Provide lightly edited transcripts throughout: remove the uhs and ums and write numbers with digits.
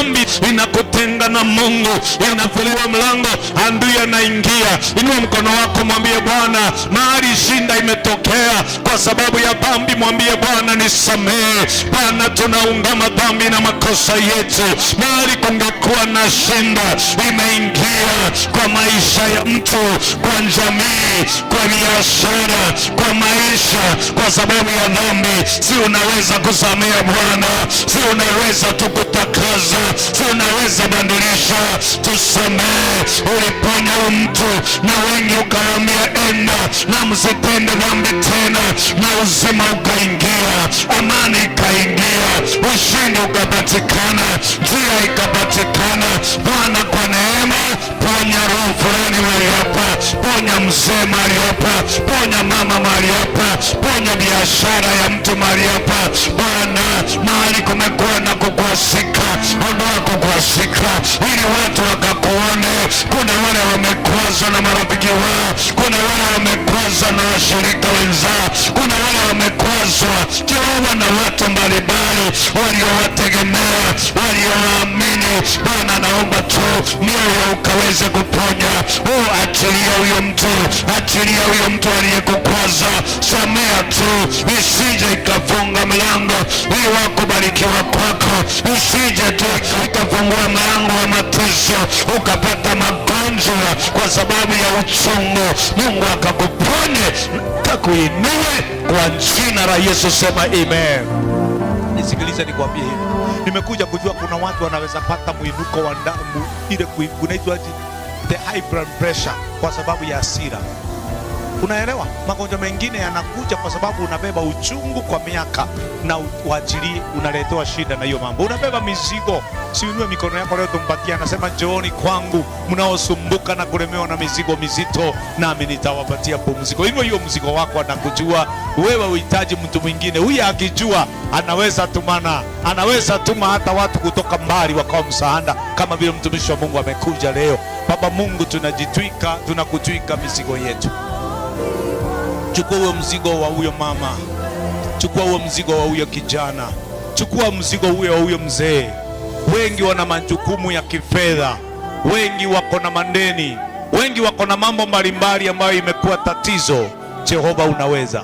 dhambi inakutenga na Mungu, inafunguliwa mlango, adui anaingia. Inua mkono wako, mwambie Bwana, mahali shinda imetokea kwa sababu ya dhambi, mwambie Bwana, nisamehe. Bwana, tunaungama dhambi na makosa yetu. Mahali kungekuwa na shinda imeingia kwa maisha ya mtu, kwa jamii, kwa biashara, kwa maisha, kwa sababu ya dhambi. Si unaweza kusamehe Bwana, si unaweza tukutakaza, si unaweza bandilisha. Tusamehe. Uliponya mtu na wengi ukawaambia enda na msitende dhambi tena, na uzima ukaingia, amani ikaingia, ushindi ukapatikana, njia ikapatikana. Bwana, kwa neema, ponya roho fulani mahali hapa, ponya mzee mahali hapa, ponya mama mahali hapa, ponya biashara ya mtu mahali hapa. Bwana, mahali kumekuwa na kukwasika, ondoa kukwasika ili watu wakakuone. Kuna wale wamekwazwa na marafiki wao, kuna wale wamekwazwa na washirika wenzao, kuna wale wamekwazwa Jehova na watu mbalimbali waliowategemea, waliowaamini. Bwana, naomba tu mioyo ukaweze kuponya. Achilia huyo mtu, achilia huyo mtu aliyekukwaza. Samea tu, isije ikafunga mlango ili wakubarikiwa kwako, isije tu ikafungua mlango wa mateso, ukapata magonjwa kwa sababu ya uchungu. Mungu akakuponye, akakuinue kwa jina la Yesu. Sema amen. Nisikilize nikwambie hivi, nimekuja kujua kuna watu wanaweza pata mwinuko wa damu, ile kunaitwa the high blood pressure, kwa sababu ya hasira. Unaelewa, magonjwa mengine yanakuja kwa sababu unabeba uchungu kwa miaka, na uachilie, unaletewa shida na hiyo mambo. Unabeba mizigo. Siunue mikono yako leo tumpatie, anasema njooni kwangu mnaosumbuka na kulemewa na mizigo mizito, nami nitawapatia pumziko. Hivyo hiyo mzigo wako anakujua wewe, uhitaji mtu mwingine. Huyu akijua anaweza tuma hata watu kutoka mbali wakawa msaada, kama vile mtumishi wa Mungu amekuja leo. Baba Mungu, tunakutwika mizigo yetu. Chukua huo mzigo wa huyo mama, chukua huo mzigo wa huyo kijana, chukua mzigo huyo wa huyo mzee. Wengi wana majukumu ya kifedha, wengi wako na mandeni, wengi wako na mambo mbalimbali ambayo imekuwa tatizo. Jehova, unaweza.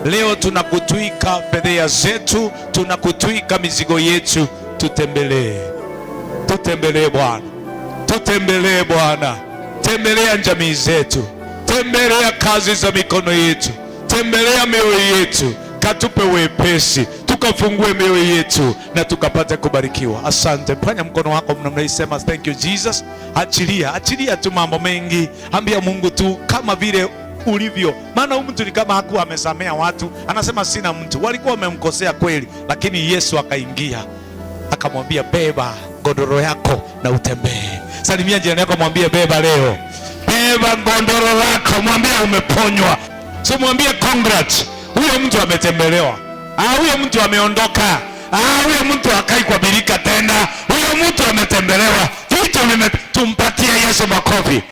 Leo tunakutwika fedheha zetu, tunakutwika mizigo yetu. Tutembelee Bwana, tutembelee Bwana. Tembelea jamii zetu, tembelea kazi za mikono yetu, tembelea mioyo yetu, katupe wepesi, tukafungue mioyo yetu na tukapate kubarikiwa. Asante. Fanya mkono wako mnaisema thank you Jesus. Achilia tu mambo mengi, ambia Mungu tu kama vile ulivyo. Maana huyu mtu ni kama hakuwa amesamea watu, anasema sina mtu. Walikuwa wamemkosea kweli, lakini Yesu akaingia akamwambia beba godoro yako na utembee. Salimia jirani yako, mwambie beba leo, beba godoro lako, mwambie umeponywa. So mwambie congrats, huyo mtu ametembelewa, huyo mtu ameondoka, huyo mtu hakai kwa birika tena, huyo mtu ametembelewa. Tumpatie Yesu makofi.